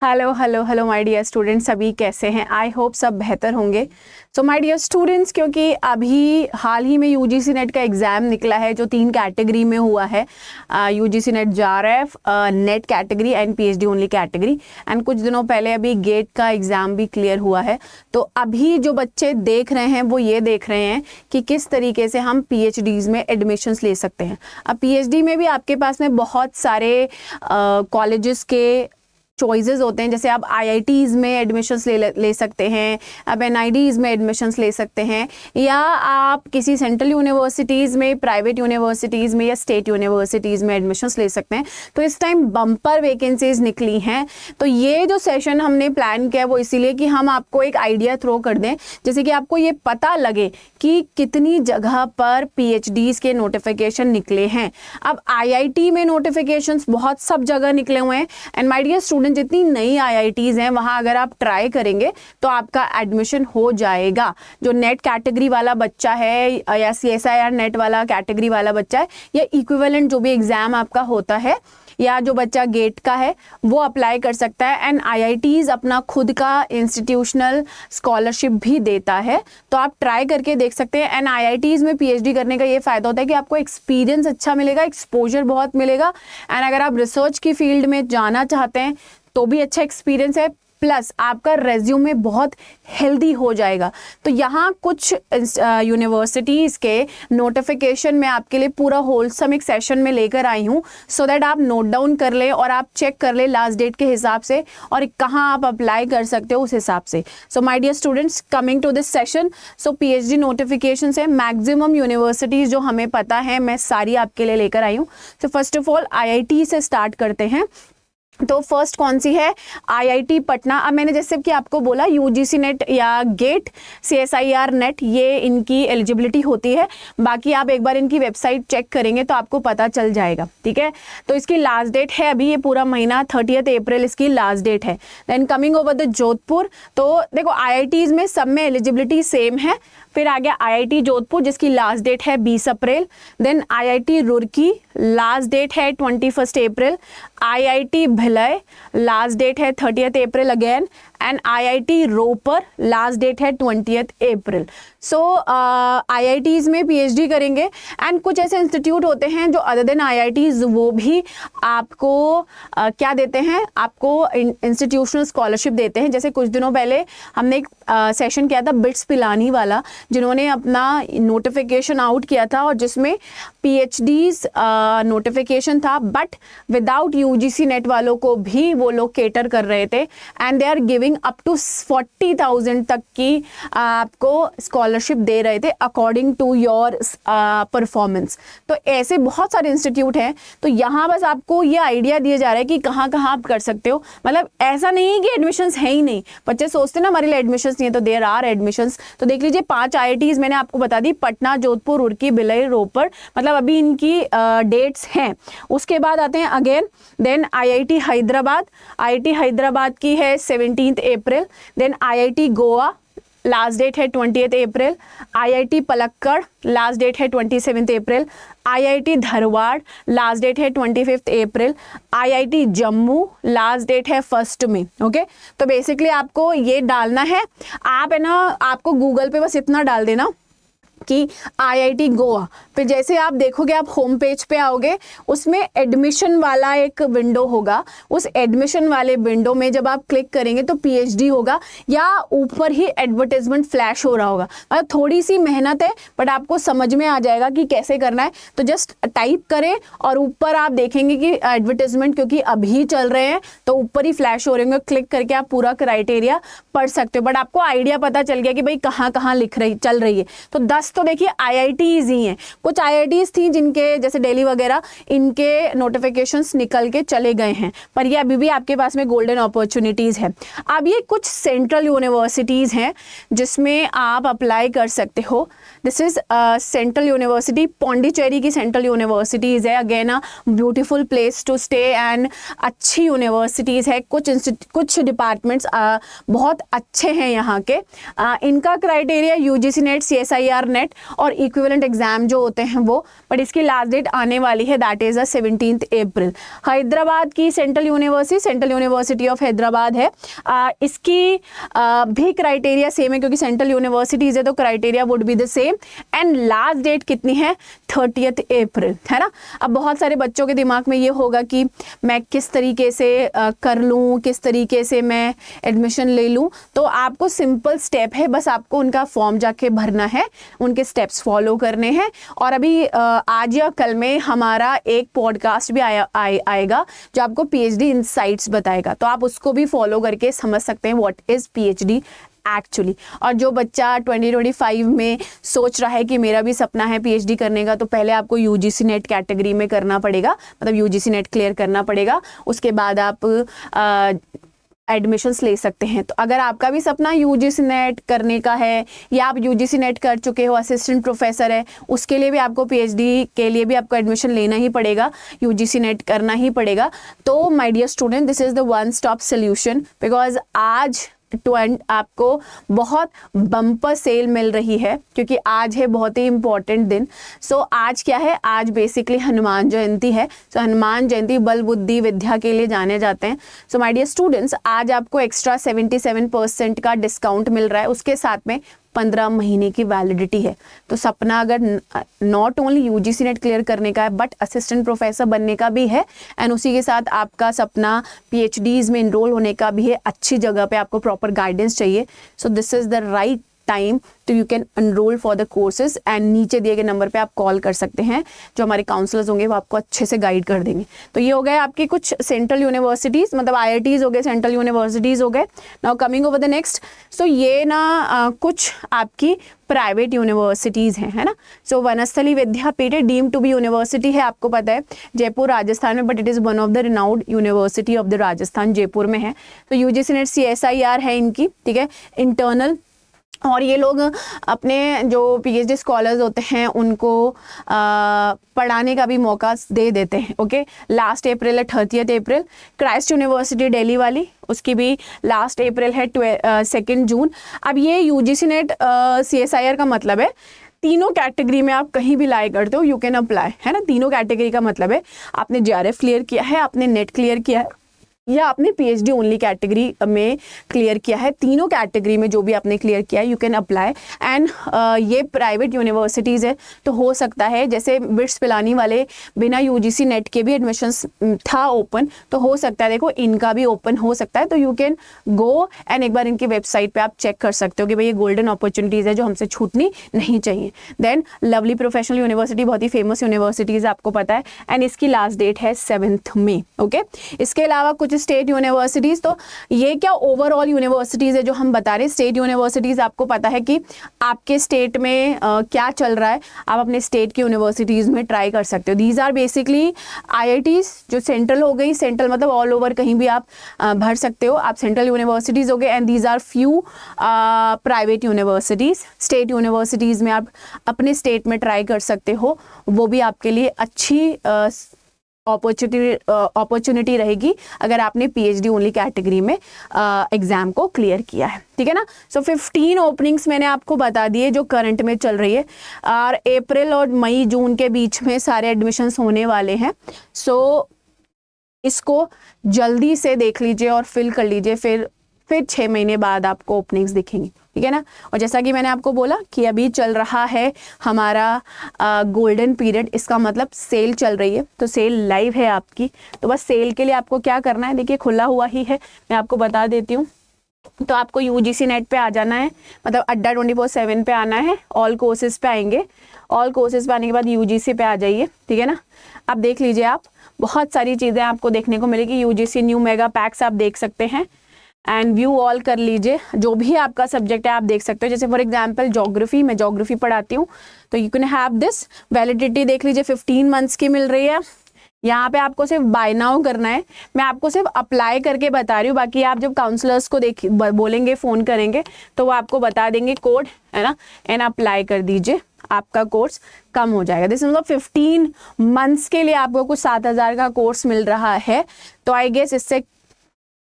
Hello hello hello my dear students, सभी कैसे हैं? आई होप सब बेहतर होंगे। सो माय डियर स्टूडेंट्स, क्योंकि अभी हाल ही में यूजीसी नेट का एग्ज़ाम निकला है जो 3 कैटेगरी में हुआ है, UGC net JRF net category and PhD only category, and कुछ दिनों पहले अभी गेट का एग्ज़ाम भी क्लियर हुआ है। तो अभी जो बच्चे देख रहे हैं वो ये देख रहे हैं कि किस तरीके से हम PhDs में एडमिशन्स ले सकते हैं। अब PhD में भी आपके पास में बहुत सारे कॉलेजेस के चॉइसेस होते हैं, जैसे आप IITs में एडमिशन्स ले सकते हैं, आप NIDs में एडमिशन्स ले सकते हैं, या आप किसी सेंट्रल यूनिवर्सिटीज़ में, प्राइवेट यूनिवर्सिटीज़ में या स्टेट यूनिवर्सिटीज़ में एडमिशन्स ले सकते हैं। तो इस टाइम बम्पर वैकेंसीज निकली हैं। तो ये जो सेशन हमने प्लान किया वो इसीलिए कि हम आपको एक आइडिया थ्रो कर दें, जैसे कि आपको ये पता लगे कि कितनी जगह पर PhDs के नोटिफिकेशन निकले हैं। अब IIT में नोटिफिकेशंस बहुत सब जगह निकले हुए हैं, एंड माय डियर स्टूडेंट, जितनी नई IITs हैं वहां अगर आप ट्राई करेंगे तो आपका एडमिशन हो जाएगा। जो नेट कैटेगरी वाला बच्चा है या CSIR नेट वाला कैटेगरी वाला बच्चा है, या इक्विवेलेंट जो भी एग्जाम आपका होता है, या जो बच्चा गेट का है वो अप्लाई कर सकता है। एंड IITs अपना खुद का इंस्टीट्यूशनल स्कॉलरशिप भी देता है, तो आप ट्राई करके देख सकते हैं। एंड IITs में PhD करने का ये फ़ायदा होता है कि आपको एक्सपीरियंस अच्छा मिलेगा, एक्सपोजर बहुत मिलेगा, एंड अगर आप रिसर्च की फील्ड में जाना चाहते हैं तो भी अच्छा एक्सपीरियंस है, प्लस आपका रेज्यूमे बहुत हेल्दी हो जाएगा। तो यहाँ कुछ यूनिवर्सिटीज़ के नोटिफिकेशन में आपके लिए पूरा होलसम एक सेशन में लेकर आई हूँ, सो दैट आप नोट डाउन कर लें और आप चेक कर लें लास्ट डेट के हिसाब से और कहाँ आप अप्लाई कर सकते हो उस हिसाब से। So my dear students, coming to this session, so PhD notification है मैक्सिमम यूनिवर्सिटीज़ जो हमें पता है, मैं सारी आपके लिए लेकर आई हूँ। तो फर्स्ट ऑफ ऑल IIT से स्टार्ट करते हैं। तो फर्स्ट कौन सी है? IIT पटना। अब मैंने जैसे कि आपको बोला UGC नेट या गेट, CSIR नेट, ये इनकी एलिजिबिलिटी होती है। बाकी आप एक बार इनकी वेबसाइट चेक करेंगे तो आपको पता चल जाएगा, ठीक है। तो इसकी लास्ट डेट है अभी ये पूरा महीना 30 अप्रैल इसकी लास्ट डेट है। Then coming over the Jodhpur, तो देखो IITs में सब में एलिजिबिलिटी सेम है। फिर आ गया IIT जोधपुर जिसकी लास्ट डेट है 20 April. Then IIT Roorkee, last date है 21 April. IIT Bhilai, last date है 30 April again. And IIT Ropar, last date है 20 अप्रैल। सो IITs में PhD करेंगे। एंड कुछ ऐसे इंस्टीट्यूट होते हैं जो अदर देन IITs वो भी आपको क्या देते हैं, आपको इंस्टीट्यूशनल स्कॉलरशिप देते हैं। जैसे कुछ दिनों पहले हमने एक सेशन किया था बिट्स पिलानी वाला, जिन्होंने अपना नोटिफिकेशन आउट किया था और जिसमें PhDs नोटिफिकेशन था, बट विदाउट UGC नेट वालों को भी वो लोग केटर कर रहे थे, and they are giving up to 40,000 तक की आपको स्कॉलरशिप दे रहे थे अकॉर्डिंग टू योर परफॉर्मेंस। तो ऐसे बहुत सारे इंस्टीट्यूट हैं। तो यहाँ बस आपको ये आइडिया दिया जा रहा है कि कहाँ कहाँ आप कर सकते हो। मतलब ऐसा नहीं है कि एडमिशन्स है ही नहीं। बच्चे सोचते ना हमारे लिए एडमिशन्स नहीं है, तो देयर आर एडमिशन्स। तो देख लीजिए 5 IITs मैंने आपको बता दी, पटना, जोधपुर, रुड़की, भिलई, रोपर, मतलब अभी इनकी डेट्स हैं। उसके बाद आते हैं again, then IIT Hyderabad. IIT Hyderabad की है 17 April. Then IIT Goa, last date है 20 April. IIT Palakkad, last date है 27 April. IIT Dharwad, last date है 25 April. IIT Jammu, last date है 1 मई। ओके, तो बेसिकली आपको ये डालना है, आप है ना, आपको गूगल पे बस इतना डाल देना कि IIT गोवा। फिर जैसे आप देखोगे, आप होम पेज पे आओगे, उसमें एडमिशन वाला एक विंडो होगा। उस एडमिशन वाले विंडो में जब आप क्लिक करेंगे तो PhD होगा, या ऊपर ही एडवर्टाइजमेंट फ्लैश हो रहा होगा। मतलब थोड़ी सी मेहनत है, बट आपको समझ में आ जाएगा कि कैसे करना है। तो जस्ट टाइप करें और ऊपर आप देखेंगे कि एडवर्टाइजमेंट क्योंकि अभी चल रहे हैं तो ऊपर ही फ्लैश हो रहे होंगे। क्लिक करके आप पूरा क्राइटेरिया पढ़ सकते हो, बट आपको आइडिया पता चल गया कि भाई कहाँ कहाँ चल रही है। तो 10 तो देखिए IITs ही हैं। कुछ IITs थी जिनके जैसे दिल्ली वगैरह, इनके नोटिफिकेशंस निकल के चले गए हैं, पर ये अभी भी आपके पास में गोल्डन अपॉर्चुनिटीज़ है। अब ये कुछ सेंट्रल यूनिवर्सिटीज़ हैं जिसमें आप अप्लाई कर सकते हो। This is central university Pondicherry की सेंट्रल यूनिवर्सिटीज़ है। Again a beautiful place to stay and अच्छी यूनिवर्सिटीज़ है। कुछ डिपार्टमेंट्स बहुत अच्छे हैं यहाँ के। इनका criteria UGC NET, CSIR NET NET और इक्विवेलेंट एग्जाम जो होते हैं वो, बट इसकी लास्ट डेट आने वाली है, दैट इज 17 अप्रैल। हैदराबाद की सेंट्रल यूनिवर्सिटी ऑफ हैदराबाद है। इसकी भी क्राइटेरिया सेम है क्योंकि सेंट्रल यूनिवर्सिटीज है तो criteria would be the same. And last date कितनी है? 30 अप्रैल, है ना। अब बहुत सारे बच्चों के दिमाग में ये होगा कि मैं किस तरीके से कर लूँ, किस तरीके से मैं एडमिशन ले लूँ। तो आपको सिंपल स्टेप है, बस आपको उनका फॉर्म जाके भरना है, उनके स्टेप्स फॉलो करने हैं। और अभी आज या कल में हमारा एक पॉडकास्ट भी आएगा जो आपको पीएचडी इनसाइट्स बताएगा, तो आप उसको भी फॉलो करके समझ सकते हैं व्हाट इज पीएचडी एक्चुअली। और जो बच्चा 2025 में सोच रहा है कि मेरा भी सपना है पीएचडी करने का, तो पहले आपको यूजीसी नेट कैटेगरी में करना पड़ेगा, मतलब यूजीसी नेट क्लियर करना पड़ेगा, उसके बाद आप एडमिशन्स ले सकते हैं। तो अगर आपका भी सपना यूजीसी नेट करने का है या आप यूजीसी नेट कर चुके हो, असिस्टेंट प्रोफेसर है, उसके लिए भी आपको पीएचडी के लिए भी आपको एडमिशन लेना ही पड़ेगा, यूजीसी नेट करना ही पड़ेगा। तो my dear student, this is the one stop solution, because आज आपको बहुत बम्पर सेल मिल रही है क्योंकि आज है बहुत ही इंपॉर्टेंट दिन। सो आज क्या है? आज बेसिकली हनुमान जयंती है। सो हनुमान जयंती बल बुद्धि विद्या के लिए जाने जाते हैं। सो माय डियर स्टूडेंट्स, आज आपको एक्स्ट्रा 77% का डिस्काउंट मिल रहा है, उसके साथ में 15 महीने की वैलिडिटी है। तो सपना अगर not only UGC net clear करने का है बट असिस्टेंट प्रोफेसर बनने का भी है, एंड उसी के साथ आपका सपना पीएचडीज में इनरोल होने का भी है, अच्छी जगह पे आपको प्रॉपर गाइडेंस चाहिए, so this is the right time to you can enrol for the courses. And नीचे दिए गए नंबर पे आप कॉल कर सकते हैं, जो हमारे काउंसलर्स होंगे वो आपको अच्छे से गाइड कर देंगे। तो ये हो गए आपकी कुछ सेंट्रल यूनिवर्सिटीज़, मतलब आईआईटीज़ हो गए, सेंट्रल यूनिवर्सिटीज़ हो गए। Now coming over the next, so ये ना कुछ आपकी प्राइवेट यूनिवर्सिटीज़ हैं, है ना। So Vanasthali Vidyapith deem to be university है, आपको पता है जयपुर राजस्थान में, but it is one of the renowned university of the Rajasthan, Jaipur में है। तो यूजीसी नेट CSIR है इनकी, ठीक है, इंटरनल। और ये लोग अपने जो पीएचडी स्कॉलर्स होते हैं उनको पढ़ाने का भी मौका दे देते हैं। ओके, लास्ट अप्रैल है 30 अप्रैल। क्राइस्ट यूनिवर्सिटी दिल्ली वाली, उसकी भी लास्ट अप्रैल है 2 जून। अब ये यूजीसी नेट CSIR का मतलब है तीनों कैटेगरी में आप कहीं भी लाई करते हो, यू कैन अप्लाई, है ना। तीनों कैटेगरी का मतलब है आपने JRF क्लियर किया है, आपने नेट क्लियर किया है, या आपने पीएचडी ओनली कैटेगरी में क्लियर किया है। तीनों कैटेगरी में जो भी आपने क्लियर किया है यू कैन अप्लाई। एंड ये प्राइवेट यूनिवर्सिटीज़ है, तो हो सकता है जैसे बिट्स पिलानी वाले बिना यूजीसी नेट के भी एडमिशन्स था ओपन, तो हो सकता है देखो इनका भी ओपन हो सकता है। तो यू कैन गो एंड एक बार इनकी वेबसाइट पे आप चेक कर सकते हो कि भाई ये गोल्डन अपॉर्चुनिटीज़ है जो हमसे छूटनी नहीं चाहिए। देन लवली प्रोफेशनल यूनिवर्सिटी, बहुत ही फेमस यूनिवर्सिटीज़ आपको पता है, एंड इसकी लास्ट डेट है 7 मई। ओके, इसके अलावा कुछ स्टेट यूनिवर्सिटीज़, तो ये क्या ओवरऑल यूनिवर्सिटीज़ है जो हम बता रहे हैं। स्टेट यूनिवर्सिटीज़ आपको पता है कि आपके स्टेट में क्या चल रहा है, आप अपने स्टेट की यूनिवर्सिटीज़ में ट्राई कर सकते हो। दीज आर बेसिकली आईआईटीज़ जो सेंट्रल हो गई, सेंट्रल मतलब ऑल ओवर कहीं भी आप भर सकते हो, आप सेंट्रल यूनिवर्सिटीज़ हो गए। And these are few private universities. State universities में आप अपने स्टेट में ट्राई कर सकते हो, वो भी आपके लिए अच्छी अपॉर्चुनिटी रहेगी अगर आपने पीएचडी ओनली कैटेगरी में एग्जाम को क्लियर किया है, ठीक है ना। सो 15 ओपनिंग्स मैंने आपको बता दिए जो करंट में चल रही है, और अप्रैल और मई जून के बीच में सारे एडमिशन्स होने वाले हैं। सो इसको जल्दी से देख लीजिए और फिल कर लीजिए, फिर 6 महीने बाद आपको ओपनिंग्स दिखेंगी, ठीक है ना। और जैसा कि मैंने आपको बोला कि अभी चल रहा है हमारा गोल्डन पीरियड, इसका मतलब सेल चल रही है, तो सेल लाइव है आपकी। तो बस सेल के लिए आपको क्या करना है, देखिए खुला हुआ ही है, मैं आपको बता देती हूँ। तो आपको यूजीसी नेट पे आ जाना है, मतलब अड्डा 24/7 पे आना है, ऑल कोर्सेज पे आएंगे, ऑल कोर्सेज पे आने के बाद यूजीसी पे आ जाइए, ठीक है ना। अब देख लीजिए, आप बहुत सारी चीज़ें आपको देखने को मिलेगी। यूजीसी न्यू मेगा पैक्स आप देख सकते हैं, एंड व्यू ऑल कर लीजिए, जो भी आपका सब्जेक्ट है आप देख सकते हो। जैसे फॉर एग्जांपल ज्योग्राफी, मैं ज्योग्राफी पढ़ाती हूँ, तो you can have this. Validity देख लीजिए 15 मंथ्स की मिल रही है। यहाँ पे आपको सिर्फ बाय नाउ करना है, मैं आपको सिर्फ अप्लाई करके बता रही हूँ, बाकी आप जब काउंसलर्स को बोलेंगे, फ़ोन करेंगे, तो वो आपको बता देंगे कोड, है ना, एंड अप्लाई कर दीजिए, आपका कोर्स कम हो जाएगा। दिस मतलब 15 मंथ्स के लिए आपको कुछ 7,000 का कोर्स मिल रहा है, तो आई गेस इससे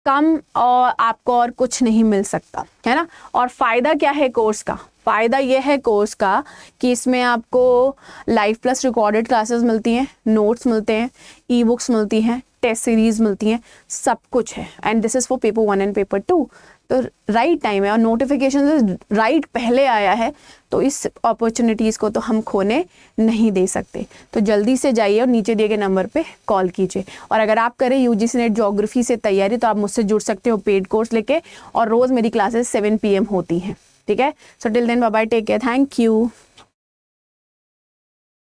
कम और आपको और कुछ नहीं मिल सकता, है ना। और फ़ायदा क्या है कोर्स का? फ़ायदा यह है कोर्स का कि इसमें आपको लाइव प्लस रिकॉर्डेड क्लासेस मिलती हैं, नोट्स मिलते हैं, ई बुक्स मिलती हैं, टेस्ट सीरीज़ मिलती हैं, सब कुछ है। And this is for paper 1 and paper 2। तो राइट टाइम है और नोटिफिकेशन राइट पहले आया है, तो इस अपॉर्चुनिटीज़ को तो हम खोने नहीं दे सकते। तो जल्दी से जाइए और नीचे दिए गए नंबर पे कॉल कीजिए। और अगर आप करें यूजीसी नेट ज्योग्राफी से तैयारी तो आप मुझसे जुड़ सकते हो पेड कोर्स लेके, और रोज़ मेरी क्लासेस 7 PM होती हैं। ठीक है, so till then bye bye, take care, thank you.